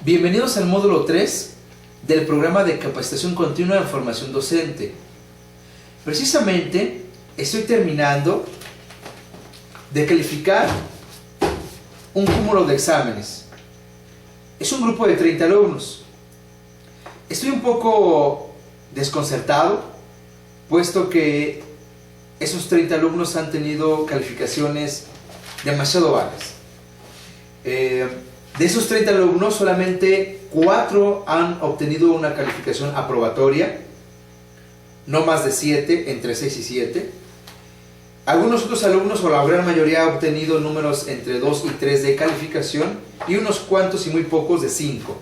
Bienvenidos al módulo 3 del programa de capacitación continua en formación docente. Precisamente estoy terminando de calificar un cúmulo de exámenes. Es un grupo de 30 alumnos. Estoy un poco desconcertado, puesto que esos 30 alumnos han tenido calificaciones demasiado bajas. De esos 30 alumnos, solamente 4 han obtenido una calificación aprobatoria, no más de 7, entre 6 y 7. Algunos otros alumnos, o la gran mayoría, han obtenido números entre 2 y 3 de calificación, y unos cuantos y muy pocos de 5.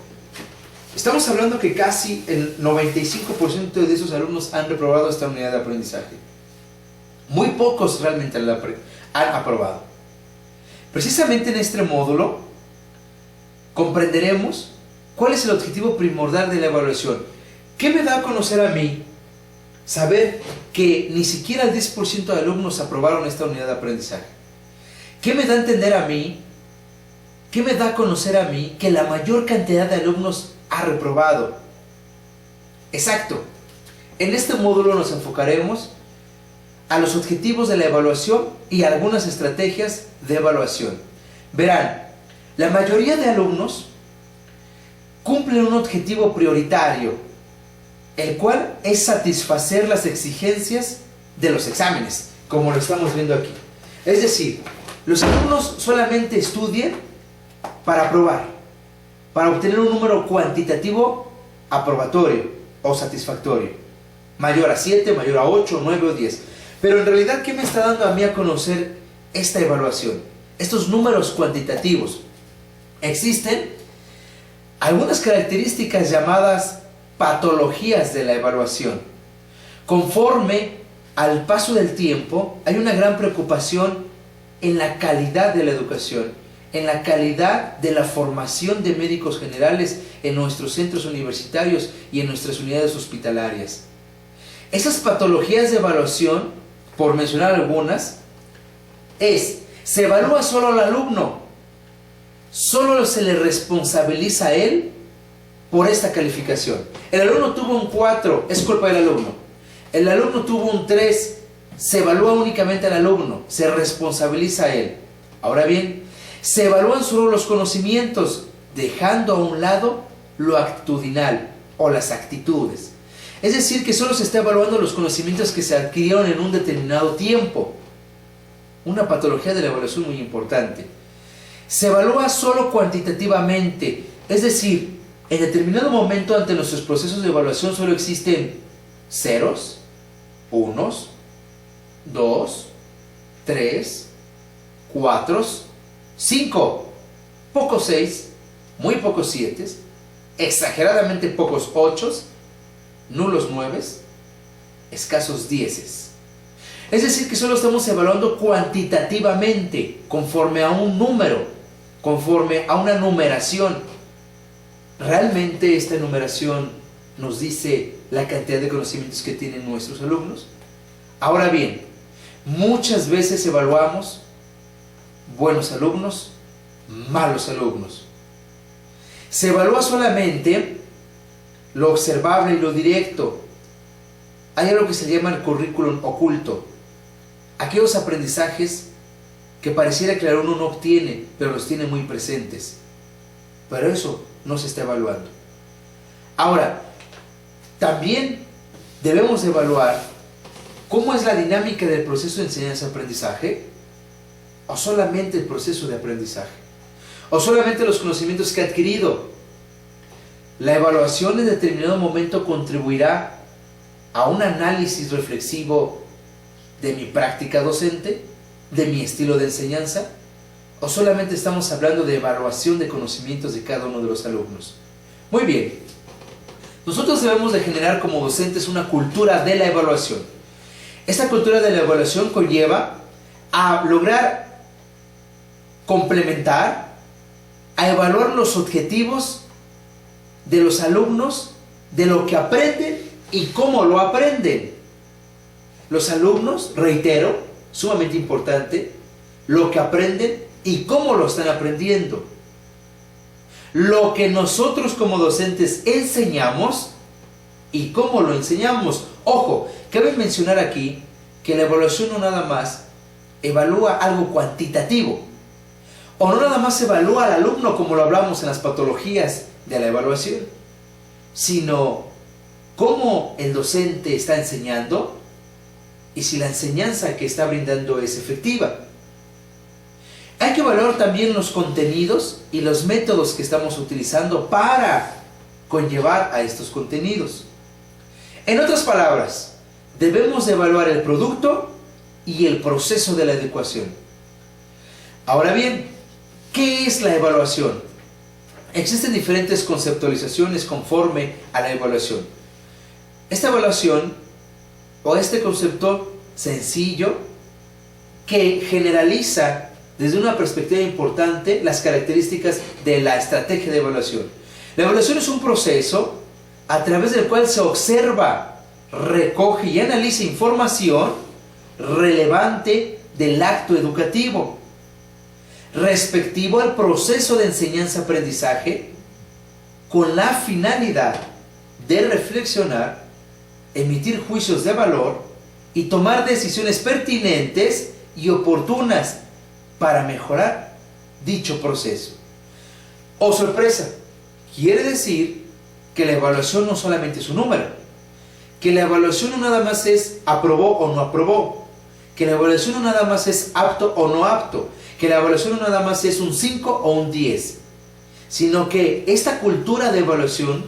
Estamos hablando que casi el 95% de esos alumnos han reprobado esta unidad de aprendizaje. Muy pocos realmente han aprobado. Precisamente en este módulo comprenderemos cuál es el objetivo primordial de la evaluación. ¿Qué me da a conocer a mí saber que ni siquiera el 10% de alumnos aprobaron esta unidad de aprendizaje? ¿Qué me da a entender a mí? ¿Qué me da a conocer a mí que la mayor cantidad de alumnos ha reprobado? Exacto. En este módulo nos enfocaremos a los objetivos de la evaluación y algunas estrategias de evaluación. Verán, la mayoría de alumnos cumplen un objetivo prioritario, el cual es satisfacer las exigencias de los exámenes, como lo estamos viendo aquí. Es decir, los alumnos solamente estudian para aprobar, para obtener un número cuantitativo aprobatorio o satisfactorio, mayor a 7, mayor a 8, 9 o 10. Pero en realidad, ¿qué me está dando a mí a conocer esta evaluación? Estos números cuantitativos. Existen algunas características llamadas patologías de la evaluación. Conforme al paso del tiempo, hay una gran preocupación en la calidad de la educación, en la calidad de la formación de médicos generales en nuestros centros universitarios y en nuestras unidades hospitalarias. Esas patologías de evaluación, por mencionar algunas, se evalúa solo al alumno. Solo se le responsabiliza a él por esta calificación. El alumno tuvo un 4, es culpa del alumno. El alumno tuvo un 3, se evalúa únicamente al alumno, se responsabiliza a él. Ahora bien, se evalúan solo los conocimientos, dejando a un lado lo actitudinal o las actitudes. Es decir, que solo se está evaluando los conocimientos que se adquirieron en un determinado tiempo. Una patología de la evaluación muy importante. Se evalúa solo cuantitativamente, es decir, en determinado momento ante nuestros procesos de evaluación solo existen ceros, unos, 2, 3, 4, 5, pocos 6, muy pocos 7, exageradamente pocos 8, nulos 9, escasos 10. Es decir, que solo estamos evaluando cuantitativamente, conforme a un número, conforme a una numeración. ¿Realmente esta numeración nos dice la cantidad de conocimientos que tienen nuestros alumnos? Ahora bien, muchas veces evaluamos buenos alumnos, malos alumnos. Se evalúa solamente lo observable y lo directo. Hay algo que se llama el currículum oculto. Aquellos aprendizajes que pareciera que el alumno no obtiene, pero los tiene muy presentes. Pero eso no se está evaluando. Ahora, también debemos evaluar cómo es la dinámica del proceso de enseñanza-aprendizaje, o solamente el proceso de aprendizaje, o solamente los conocimientos que ha adquirido. La evaluación en determinado momento contribuirá a un análisis reflexivo de mi práctica docente, de mi estilo de enseñanza, o solamente estamos hablando de evaluación de conocimientos de cada uno de los alumnos. Muy bien, nosotros debemos de generar como docentes una cultura de la evaluación. Esta cultura de la evaluación conlleva a lograr complementar, a evaluar los objetivos de los alumnos, de lo que aprenden y cómo lo aprenden. Los alumnos, reitero, sumamente importante, lo que aprenden y cómo lo están aprendiendo. lo que nosotros como docentes enseñamos y cómo lo enseñamos. Ojo, cabe mencionar aquí que la evaluación no nada más evalúa algo cuantitativo, o no nada más evalúa al alumno como lo hablamos en las patologías de la evaluación, sino cómo el docente está enseñando y si la enseñanza que está brindando es efectiva. Hay que evaluar también los contenidos y los métodos que estamos utilizando para conllevar a estos contenidos. En otras palabras, debemos de evaluar el producto y el proceso de la educación. Ahora bien, ¿qué es la evaluación? Existen diferentes conceptualizaciones conforme a la evaluación. Esta evaluación o este concepto sencillo que generaliza desde una perspectiva importante las características de la estrategia de evaluación. La evaluación es un proceso a través del cual se observa, recoge y analiza información relevante del acto educativo respectivo al proceso de enseñanza-aprendizaje con la finalidad de reflexionar, emitir juicios de valor y tomar decisiones pertinentes y oportunas para mejorar dicho proceso. ¡Oh, sorpresa! Quiere decir que la evaluación no solamente es un número, que la evaluación no nada más es aprobó o no aprobó, que la evaluación no nada más es apto o no apto, que la evaluación no nada más es un 5 o un 10, sino que esta cultura de evaluación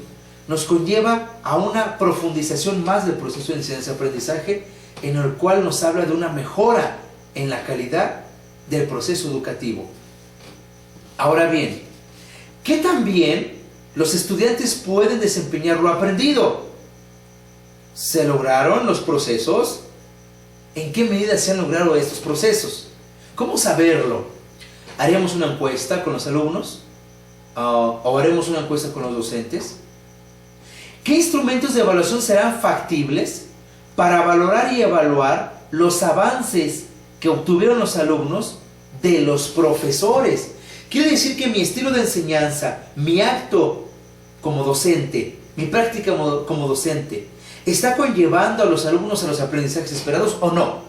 nos conlleva a una profundización más del proceso de enseñanza-aprendizaje, en el cual nos habla de una mejora en la calidad del proceso educativo. Ahora bien, ¿qué también los estudiantes pueden desempeñar lo aprendido? ¿Se lograron los procesos? ¿En qué medida se han logrado estos procesos? ¿Cómo saberlo? ¿Haríamos una encuesta con los alumnos? ¿O haremos una encuesta con los docentes? ¿Qué instrumentos de evaluación serán factibles para valorar y evaluar los avances que obtuvieron los alumnos de los profesores? Quiere decir que mi estilo de enseñanza, mi acto como docente, mi práctica como docente, ¿está conllevando a los alumnos a los aprendizajes esperados o no?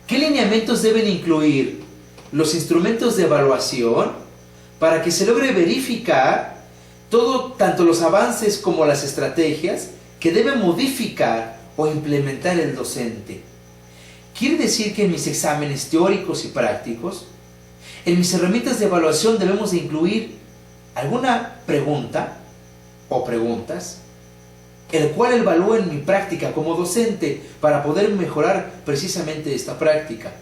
¿Qué lineamientos deben incluir los instrumentos de evaluación para que se logre verificar tanto los avances como las estrategias que debe modificar o implementar el docente? Quiere decir que en mis exámenes teóricos y prácticos, en mis herramientas de evaluación debemos de incluir alguna pregunta o preguntas, el cual evalúen mi práctica como docente para poder mejorar precisamente esta práctica.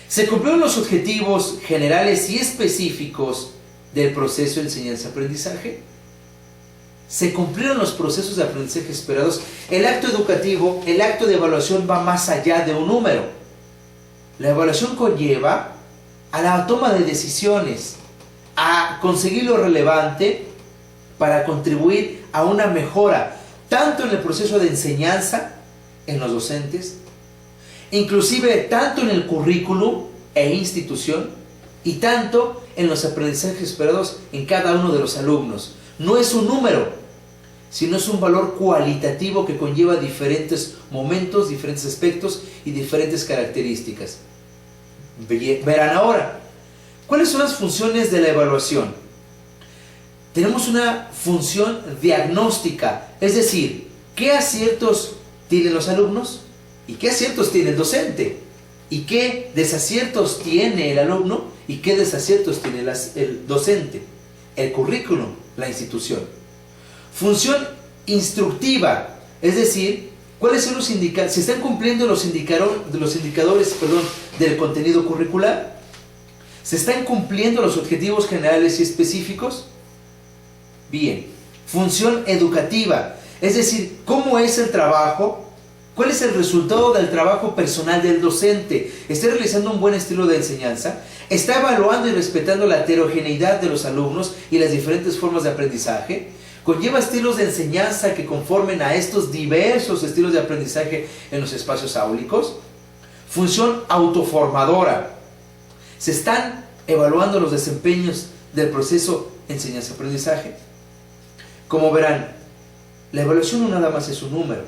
¿Se cumplieron los objetivos generales y específicos del proceso de enseñanza-aprendizaje? ¿Se cumplieron los procesos de aprendizaje esperados? El acto educativo, el acto de evaluación va más allá de un número. La evaluación conlleva a la toma de decisiones, a conseguir lo relevante para contribuir a una mejora, tanto en el proceso de enseñanza en los docentes, inclusive tanto en el currículum e institución, y tanto en los aprendizajes esperados en cada uno de los alumnos. No es un número, sino es un valor cualitativo que conlleva diferentes momentos, diferentes aspectos y diferentes características. Verán ahora, ¿cuáles son las funciones de la evaluación? Tenemos una función diagnóstica, es decir, ¿qué aciertos tienen los alumnos? ¿Y qué aciertos tiene el docente? ¿Y qué desaciertos tiene el alumno? ¿Y qué desaciertos tiene el docente? El currículum, la institución. Función instructiva, es decir, ¿cuáles son los indicadores? ¿Se están cumpliendo los indicadores del contenido curricular? ¿Se están cumpliendo los objetivos generales y específicos? Bien. Función educativa, es decir, ¿cómo es el trabajo? ¿Cuál es el resultado del trabajo personal del docente? ¿Está realizando un buen estilo de enseñanza? ¿Está evaluando y respetando la heterogeneidad de los alumnos y las diferentes formas de aprendizaje? ¿Conlleva estilos de enseñanza que conformen a estos diversos estilos de aprendizaje en los espacios áulicos? Función autoformadora. ¿Se están evaluando los desempeños del proceso enseñanza-aprendizaje. Como verán, la evaluación no nada más es un número.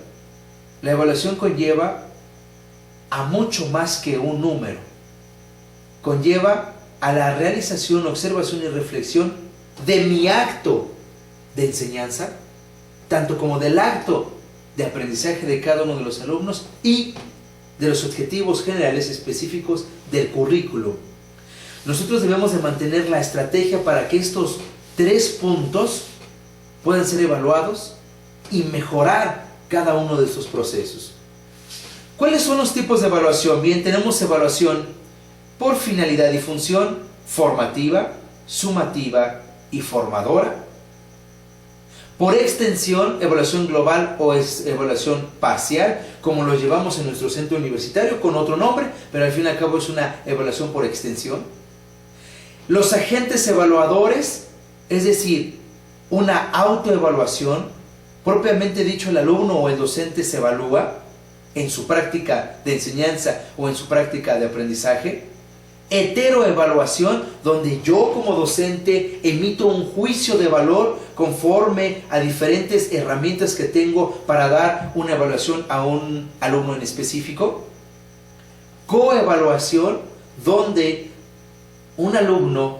La evaluación conlleva a mucho más que un número. Conlleva a la realización, observación y reflexión de mi acto de enseñanza, tanto como del acto de aprendizaje de cada uno de los alumnos y de los objetivos generales específicos del currículo. Nosotros debemos de mantener la estrategia para que estos 3 puntos puedan ser evaluados y mejorar cada uno de estos procesos. ¿Cuáles son los tipos de evaluación? Bien, tenemos evaluación por finalidad y función, formativa, sumativa y formadora. Por extensión, evaluación global o evaluación parcial, como lo llevamos en nuestro centro universitario con otro nombre, pero al fin y al cabo es una evaluación por extensión. Los agentes evaluadores, es decir, una autoevaluación, propiamente dicho, el alumno o el docente se evalúa en su práctica de enseñanza o en su práctica de aprendizaje. Heteroevaluación, donde yo como docente emito un juicio de valor conforme a diferentes herramientas que tengo para dar una evaluación a un alumno en específico. Coevaluación, donde un alumno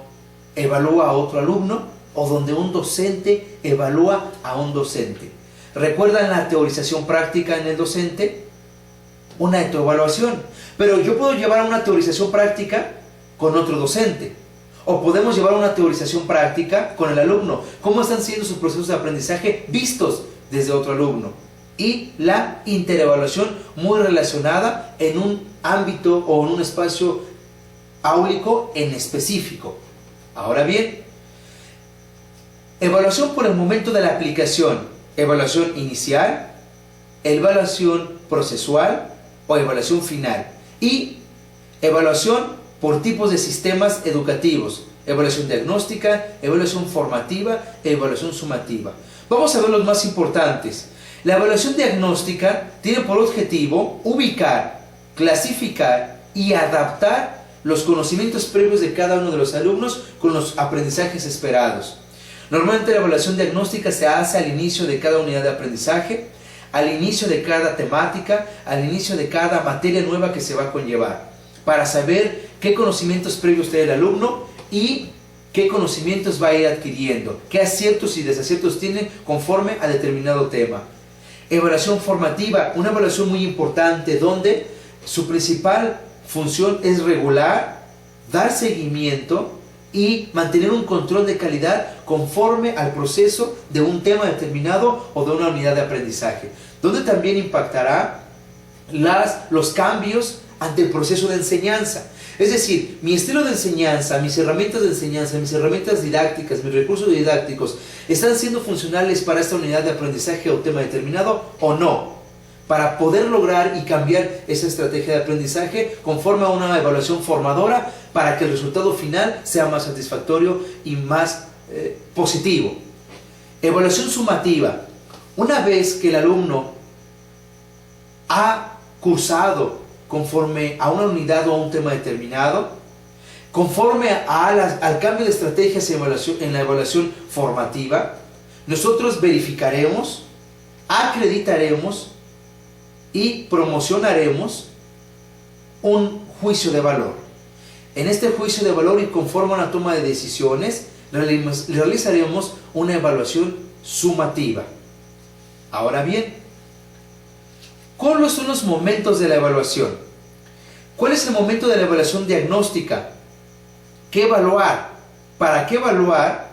evalúa a otro alumno o donde un docente evalúa a un docente. ¿Recuerdan la teorización práctica en el docente? Una heteroevaluación. Pero yo puedo llevar una teorización práctica con otro docente. O podemos llevar una teorización práctica con el alumno. ¿Cómo están siendo sus procesos de aprendizaje vistos desde otro alumno? Y la interevaluación, muy relacionada en un ámbito o en un espacio áulico en específico. Ahora bien, evaluación por el momento de la aplicación. Evaluación inicial, evaluación procesual o evaluación final. Y evaluación por tipos de sistemas educativos. Evaluación diagnóstica, evaluación formativa, evaluación sumativa. Vamos a ver los más importantes. La evaluación diagnóstica tiene por objetivo ubicar, clasificar y adaptar los conocimientos previos de cada uno de los alumnos con los aprendizajes esperados. Normalmente la evaluación diagnóstica se hace al inicio de cada unidad de aprendizaje, al inicio de cada temática, al inicio de cada materia nueva que se va a conllevar, para saber qué conocimientos previos tiene el alumno y qué conocimientos va a ir adquiriendo, qué aciertos y desaciertos tiene conforme a determinado tema. Evaluación formativa, una evaluación muy importante donde su principal función es regular, dar seguimiento y mantener un control de calidad conforme al proceso de un tema determinado o de una unidad de aprendizaje, donde también impactará los cambios ante el proceso de enseñanza. Es decir, mi estilo de enseñanza, mis herramientas de enseñanza, mis herramientas didácticas, mis recursos didácticos, ¿están siendo funcionales para esta unidad de aprendizaje o tema determinado o no? Para poder lograr y cambiar esa estrategia de aprendizaje conforme a una evaluación formadora para que el resultado final sea más satisfactorio y más positivo. Evaluación sumativa. Una vez que el alumno ha cursado conforme a una unidad o a un tema determinado, conforme al cambio de estrategias en la evaluación formativa, nosotros verificaremos, acreditaremos y promocionaremos un juicio de valor. En este juicio de valor y conforme a una toma de decisiones, realizaremos una evaluación sumativa. Ahora bien, ¿cuáles son los momentos de la evaluación? ¿Cuál es el momento de la evaluación diagnóstica? ¿Qué evaluar? ¿Para qué evaluar?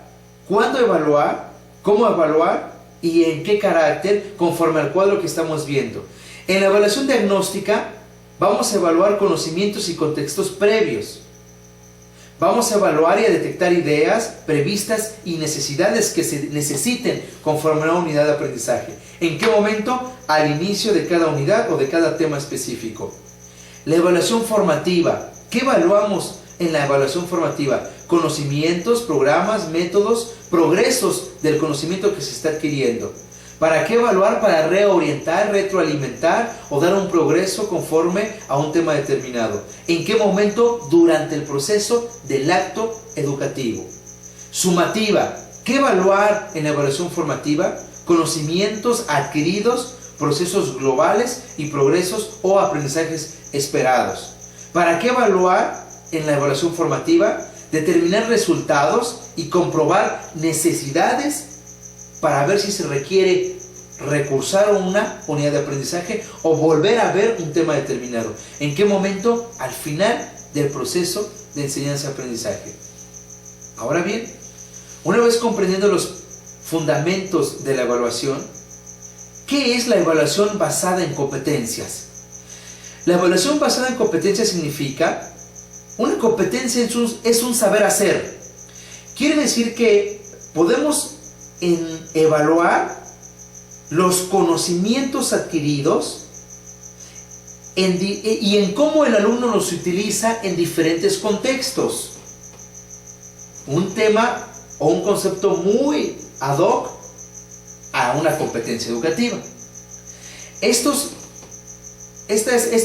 ¿Cuándo evaluar? ¿Cómo evaluar? ¿Y en qué carácter? Conforme al cuadro que estamos viendo. En la evaluación diagnóstica vamos a evaluar conocimientos y contextos previos. Vamos a evaluar y a detectar ideas previstas y necesidades que se necesiten conforme a una unidad de aprendizaje. ¿En qué momento? Al inicio de cada unidad o de cada tema específico. La evaluación formativa. ¿Qué evaluamos en la evaluación formativa? Conocimientos, programas, métodos, progresos del conocimiento que se está adquiriendo. ¿Para qué evaluar? Para reorientar, retroalimentar o dar un progreso conforme a un tema determinado. ¿En qué momento? Durante el proceso del acto educativo. Sumativa. ¿Qué evaluar en la evaluación formativa? Conocimientos adquiridos, procesos globales y progresos o aprendizajes esperados. ¿Para qué evaluar en la evaluación formativa? Determinar resultados y comprobar necesidades para ver si se requiere recursar a una unidad de aprendizaje o volver a ver un tema determinado. ¿En qué momento? Al final del proceso de enseñanza-aprendizaje. Ahora bien, una vez comprendiendo los fundamentos de la evaluación, ¿qué es la evaluación basada en competencias? La evaluación basada en competencias significa, una competencia es un saber hacer. Quiere decir que podemos evaluar los conocimientos adquiridos y en cómo el alumno los utiliza en diferentes contextos. Un tema o un concepto muy ad hoc a una competencia educativa. Esta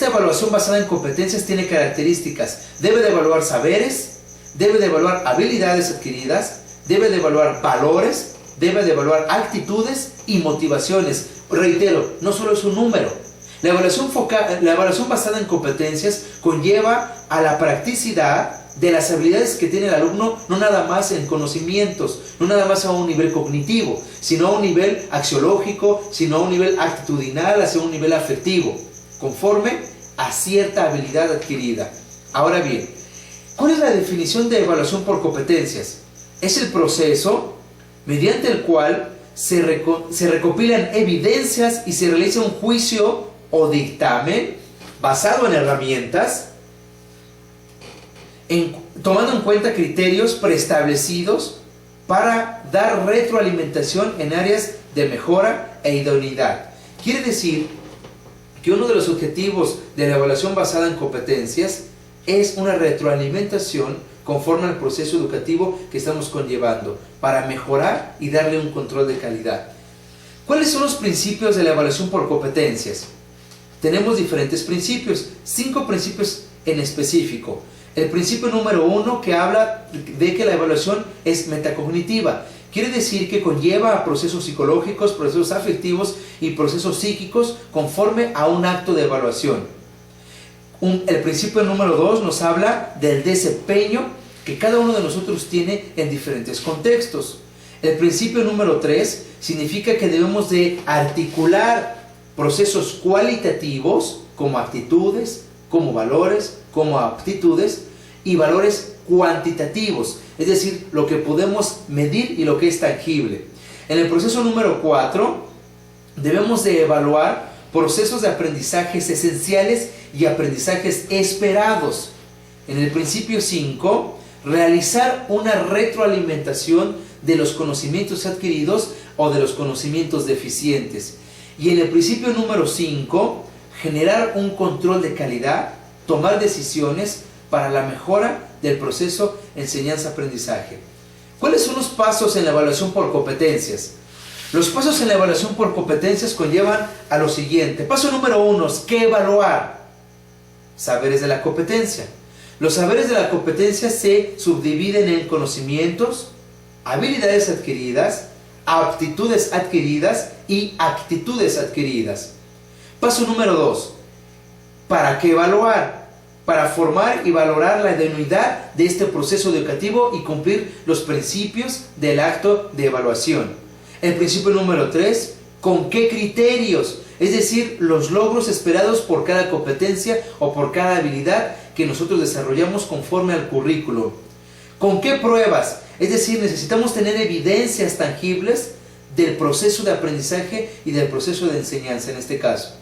evaluación basada en competencias tiene características. Debe de evaluar saberes, debe de evaluar habilidades adquiridas, debe de evaluar valores, debe de evaluar actitudes y motivaciones. Reitero, no solo es un número. La evaluación basada en competencias conlleva a la practicidad de las habilidades que tiene el alumno, no nada más en conocimientos, no nada más a un nivel cognitivo, sino a un nivel axiológico, sino a un nivel actitudinal, hacia un nivel afectivo, conforme a cierta habilidad adquirida. Ahora bien, ¿cuál es la definición de evaluación por competencias? Es el proceso mediante el cual se recopilan evidencias y se realiza un juicio o dictamen basado en herramientas, tomando en cuenta criterios preestablecidos para dar retroalimentación en áreas de mejora e idoneidad. Quiere decir que uno de los objetivos de la evaluación basada en competencias es una retroalimentación conforme al proceso educativo que estamos conllevando para mejorar y darle un control de calidad. ¿Cuáles son los principios de la evaluación por competencias? Tenemos diferentes principios, 5 principios en específico. El principio número 1 que habla de que la evaluación es metacognitiva. Quiere decir que conlleva a procesos psicológicos, procesos afectivos y procesos psíquicos conforme a un acto de evaluación. El principio número 2 nos habla del desempeño que cada uno de nosotros tiene en diferentes contextos. El principio número 3 significa que debemos de articular procesos cualitativos como actitudes, como valores, como aptitudes y valores cuantitativos, es decir, lo que podemos medir y lo que es tangible. En el proceso número 4 debemos de evaluar procesos de aprendizajes esenciales y aprendizajes esperados. En el principio 5, realizar una retroalimentación de los conocimientos adquiridos o de los conocimientos deficientes. Y en el principio número 5, generar un control de calidad, tomar decisiones para la mejora del proceso enseñanza-aprendizaje. ¿Cuáles son los pasos en la evaluación por competencias? Los pasos en la evaluación por competencias conllevan a lo siguiente. Paso número 1, ¿qué evaluar? Saberes de la competencia. Los saberes de la competencia se subdividen en conocimientos, habilidades adquiridas, aptitudes adquiridas y actitudes adquiridas. Paso número 2, ¿para qué evaluar? Para formar y valorar la idoneidad de este proceso educativo y cumplir los principios del acto de evaluación. El principio número 3, ¿con qué criterios? Es decir, los logros esperados por cada competencia o por cada habilidad que nosotros desarrollamos conforme al currículo. ¿Con qué pruebas? Es decir, necesitamos tener evidencias tangibles del proceso de aprendizaje y del proceso de enseñanza en este caso.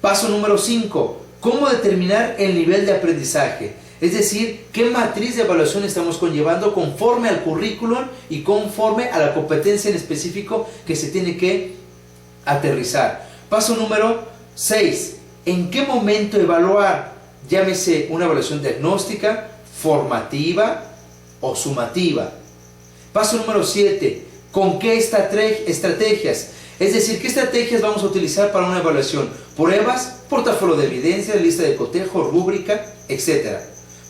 Paso número 5, ¿cómo determinar el nivel de aprendizaje? Es decir, ¿qué matriz de evaluación estamos conllevando conforme al currículum y conforme a la competencia en específico que se tiene que aterrizar? Paso número 6, ¿en qué momento evaluar? Llámese una evaluación diagnóstica, formativa o sumativa. Paso número 7, ¿con qué estrategias? Es decir, ¿qué estrategias vamos a utilizar para una evaluación? Pruebas, portafolio de evidencia, lista de cotejo, rúbrica, etc.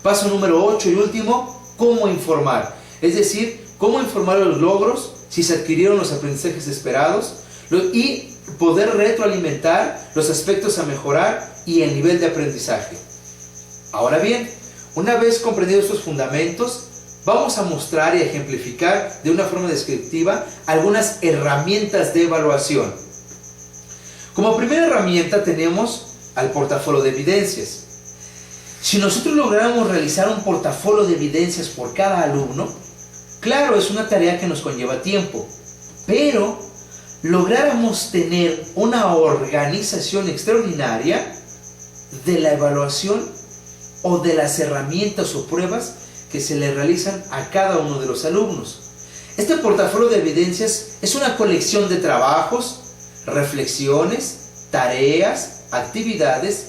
Paso número 8 y último, ¿cómo informar? Es decir, cómo informar los logros, si se adquirieron los aprendizajes esperados, y poder retroalimentar los aspectos a mejorar y el nivel de aprendizaje. Ahora bien, una vez comprendidos estos fundamentos, vamos a mostrar y ejemplificar de una forma descriptiva algunas herramientas de evaluación. Como primera herramienta tenemos al portafolio de evidencias. Si nosotros lográramos realizar un portafolio de evidencias por cada alumno, claro, es una tarea que nos conlleva tiempo, pero lográramos tener una organización extraordinaria de la evaluación o de las herramientas o pruebas que se le realizan a cada uno de los alumnos. Este portafolio de evidencias es una colección de trabajos, reflexiones, tareas, actividades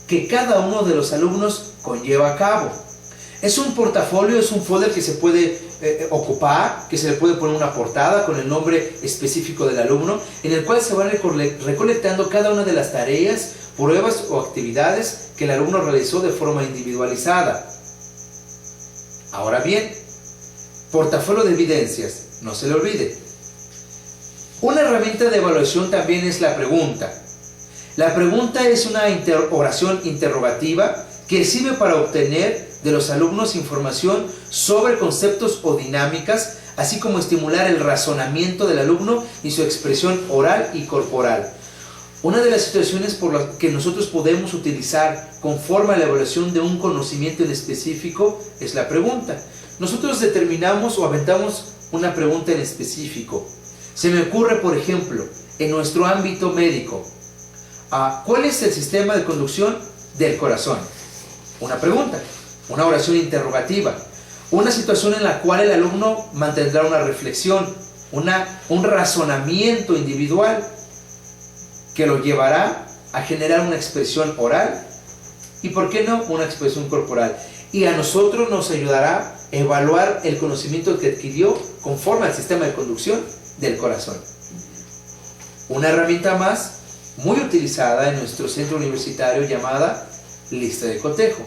que cada uno de los alumnos conlleva a cabo. Es un portafolio, es un folder que se puede ocupar, que se le puede poner una portada con el nombre específico del alumno, en el cual se van recolectando cada una de las tareas, pruebas o actividades que el alumno realizó de forma individualizada. Ahora bien, portafolio de evidencias, no se le olvide. Una herramienta de evaluación también es la pregunta. La pregunta es una oración interrogativa que sirve para obtener de los alumnos información sobre conceptos o dinámicas, así como estimular el razonamiento del alumno y su expresión oral y corporal. Una de las situaciones por las que nosotros podemos utilizar conforme a la evaluación de un conocimiento en específico es la pregunta. Nosotros determinamos o aventamos una pregunta en específico. Se me ocurre, por ejemplo, en nuestro ámbito médico, ¿cuál es el sistema de conducción del corazón? Una pregunta, una oración interrogativa, una situación en la cual el alumno mantendrá una reflexión, un razonamiento individual que lo llevará a generar una expresión oral y, ¿por qué no?, una expresión corporal. Y a nosotros nos ayudará a evaluar el conocimiento que adquirió conforme al sistema de conducción del corazón. Una herramienta más muy utilizada en nuestro centro universitario llamada lista de cotejo.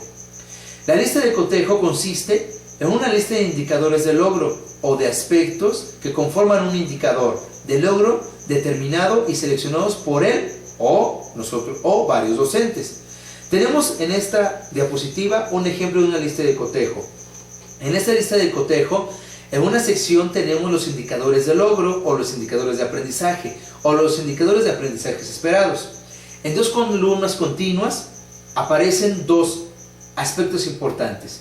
La lista de cotejo consiste en una lista de indicadores de logro o de aspectos que conforman un indicador de logro determinado y seleccionados por él o nosotros o varios docentes. Tenemos en esta diapositiva un ejemplo de una lista de cotejo. En esta lista de cotejo, en una sección tenemos los indicadores de logro o los indicadores de aprendizaje o los indicadores de aprendizajes esperados. En dos columnas continuas aparecen dos aspectos importantes: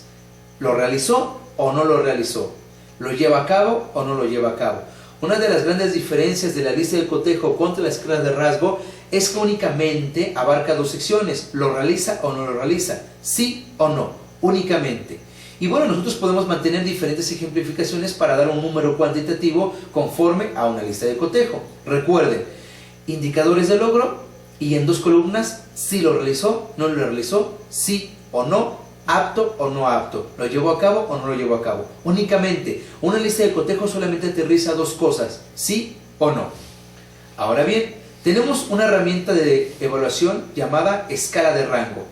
¿lo realizó o no lo realizó? ¿Lo lleva a cabo o no lo lleva a cabo? Una de las grandes diferencias de la lista de cotejo contra la escala de rasgo es que únicamente abarca dos secciones: ¿lo realiza o no lo realiza? ¿Sí o no? Únicamente. Y bueno, nosotros podemos mantener diferentes ejemplificaciones para dar un número cuantitativo conforme a una lista de cotejo. Recuerden, indicadores de logro y en dos columnas: ¿sí lo realizó, no lo realizó, sí o no, apto o no apto, lo llevó a cabo o no lo llevó a cabo. Únicamente, una lista de cotejo solamente aterriza dos cosas: sí o no. Ahora bien, tenemos una herramienta de evaluación llamada escala de rango,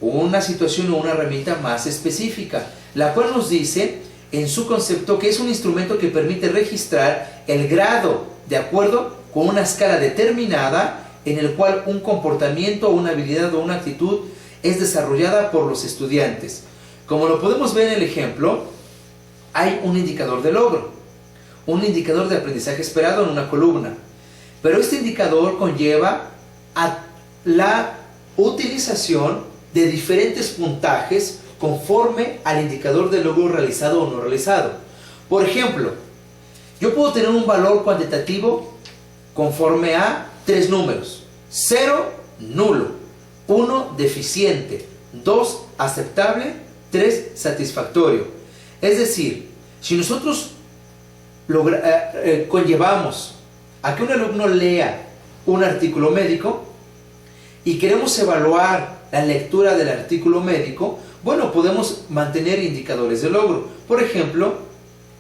una situación o una herramienta más específica, la cual nos dice en su concepto que es un instrumento que permite registrar el grado de acuerdo con una escala determinada en el cual un comportamiento, una habilidad o una actitud es desarrollada por los estudiantes. Como lo podemos ver en el ejemplo, hay un indicador de logro, un indicador de aprendizaje esperado en una columna, pero este indicador conlleva a la utilización de diferentes puntajes conforme al indicador de logro realizado o no realizado. Por ejemplo, yo puedo tener un valor cuantitativo conforme a tres números: 0, nulo; 1, deficiente; 2, aceptable; 3, satisfactorio. Es decir, si nosotros conllevamos a que un alumno lea un artículo médico y queremos evaluar la lectura del artículo médico, bueno, podemos mantener indicadores de logro. Por ejemplo,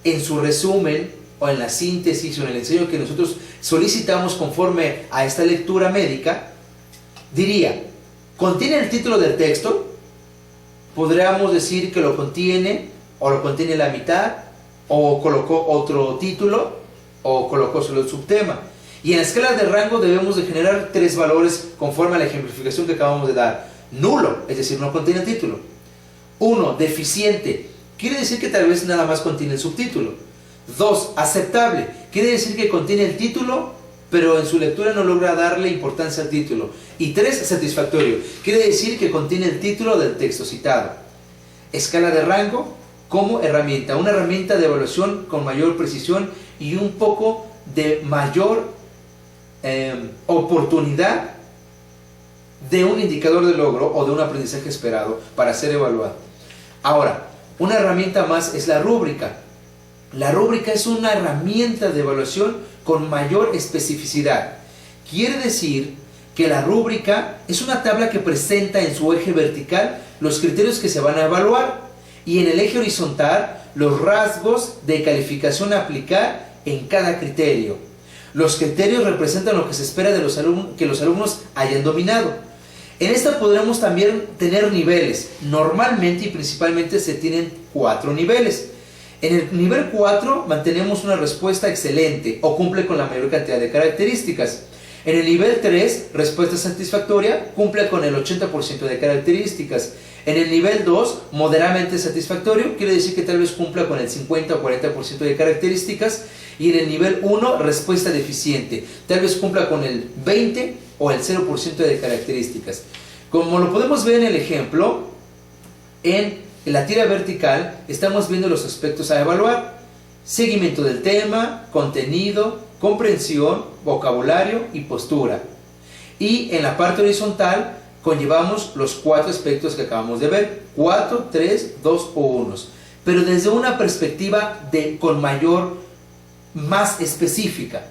en su resumen o en la síntesis o en el ensayo que nosotros solicitamos conforme a esta lectura médica, diría: ¿contiene el título del texto? Podríamos decir que lo contiene, o lo contiene la mitad, o colocó otro título, o colocó solo el subtema. Y en la escala de rango debemos de generar 3 valores conforme a la ejemplificación que acabamos de dar. Nulo, es decir, no contiene el título. 1, deficiente, quiere decir que tal vez nada más contiene el subtítulo. 2, aceptable, quiere decir que contiene el título, pero en su lectura no logra darle importancia al título. Y 3, satisfactorio, quiere decir que contiene el título del texto citado. Escala de rango como herramienta, una herramienta de evaluación con mayor precisión y un poco de mayor oportunidad de un indicador de logro o de un aprendizaje esperado para ser evaluado. Ahora, una herramienta más es la rúbrica. La rúbrica es una herramienta de evaluación con mayor especificidad. Quiere decir que la rúbrica es una tabla que presenta en su eje vertical los criterios que se van a evaluar y en el eje horizontal los rasgos de calificación a aplicar en cada criterio. Los criterios representan lo que se espera de que los alumnos hayan dominado. En esta podremos también tener niveles. Normalmente y principalmente se tienen 4 niveles. En el nivel 4 mantenemos una respuesta excelente o cumple con la mayor cantidad de características. En el nivel 3, respuesta satisfactoria, cumple con el 80% de características. En el nivel 2, moderadamente satisfactorio, quiere decir que tal vez cumpla con el 50 o 40% de características. Y en el nivel 1, respuesta deficiente, tal vez cumpla con el 20 o el 0% de características. Como lo podemos ver en el ejemplo, en la tira vertical estamos viendo los aspectos a evaluar: seguimiento del tema, contenido, comprensión, vocabulario y postura. Y en la parte horizontal conllevamos los 4 aspectos que acabamos de ver: 4, 3, 2 o 1, pero desde una perspectiva más específica,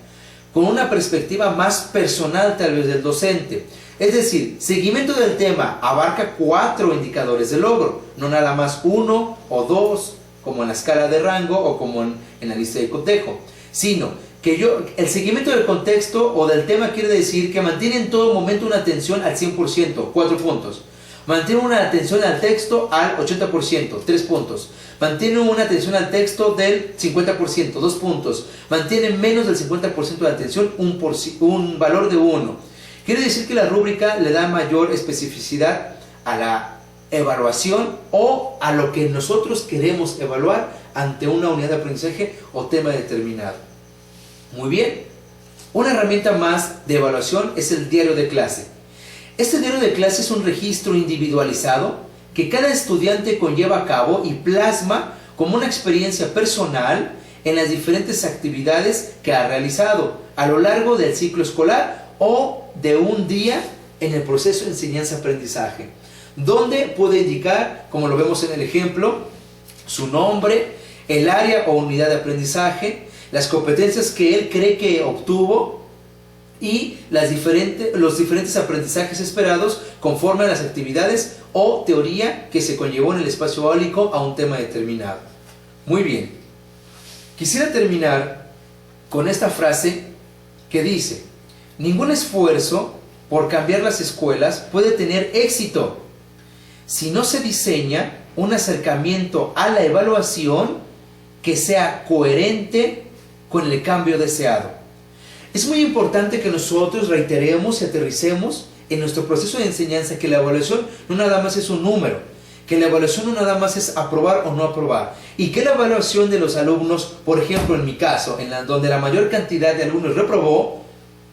con una perspectiva más personal tal vez del docente. Es decir, seguimiento del tema abarca 4 indicadores de logro, no nada más 1 o 2 como en la escala de rango o como en la lista de cotejo, sino que el seguimiento del contexto o del tema quiere decir que mantiene en todo momento una atención al 100%, 4 puntos. Mantiene una atención al texto al 80%, 3 puntos. Mantiene una atención al texto del 50%, 2 puntos. Mantiene menos del 50% de atención, un valor de 1. Quiere decir que la rúbrica le da mayor especificidad a la evaluación o a lo que nosotros queremos evaluar ante una unidad de aprendizaje o tema determinado. Muy bien. Una herramienta más de evaluación es el diario de clase. Este diario de clase es un registro individualizado que cada estudiante conlleva a cabo y plasma como una experiencia personal en las diferentes actividades que ha realizado a lo largo del ciclo escolar o de un día en el proceso de enseñanza-aprendizaje, donde puede indicar, como lo vemos en el ejemplo, su nombre, el área o unidad de aprendizaje, las competencias que él cree que obtuvo y los diferentes aprendizajes esperados conforme a las actividades o teoría que se conllevó en el espacio eólico a un tema determinado. Muy bien. Quisiera terminar con esta frase que dice: ningún esfuerzo por cambiar las escuelas puede tener éxito si no se diseña un acercamiento a la evaluación que sea coherente con el cambio deseado. Es muy importante que nosotros reiteremos y aterricemos en nuestro proceso de enseñanza que la evaluación no nada más es un número, que la evaluación no nada más es aprobar o no aprobar, y que la evaluación de los alumnos, por ejemplo en mi caso, donde la mayor cantidad de alumnos reprobó,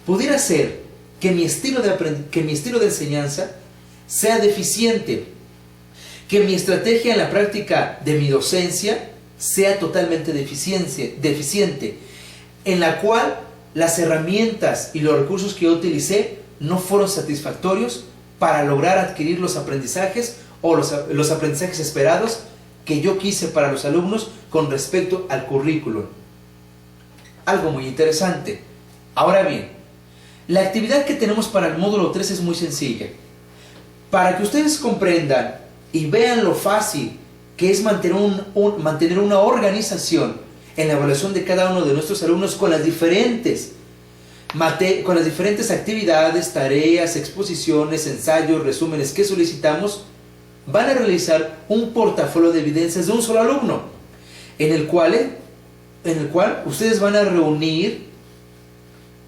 pudiera ser que mi estilo de enseñanza sea deficiente, que mi estrategia en la práctica de mi docencia sea totalmente deficiente, en la cual las herramientas y los recursos que yo utilicé no fueron satisfactorios para lograr adquirir los aprendizajes o los aprendizajes esperados que yo quise para los alumnos con respecto al currículum. Algo muy interesante. Ahora bien, la actividad que tenemos para el módulo 3 es muy sencilla. Para que ustedes comprendan y vean lo fácil que es mantener una organización en la evaluación de cada uno de nuestros alumnos con las diferentes actividades, tareas, exposiciones, ensayos, resúmenes que solicitamos, van a realizar un portafolio de evidencias de un solo alumno, en el cual en el cual ustedes van a reunir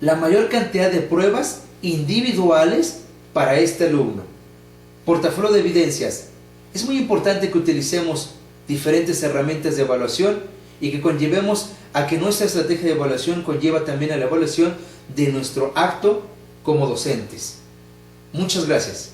la mayor cantidad de pruebas individuales para este alumno. Portafolio de evidencias. Es muy importante que utilicemos diferentes herramientas de evaluación y que conllevemos a que nuestra estrategia de evaluación conlleva también a la evaluación de nuestro acto como docentes. Muchas gracias.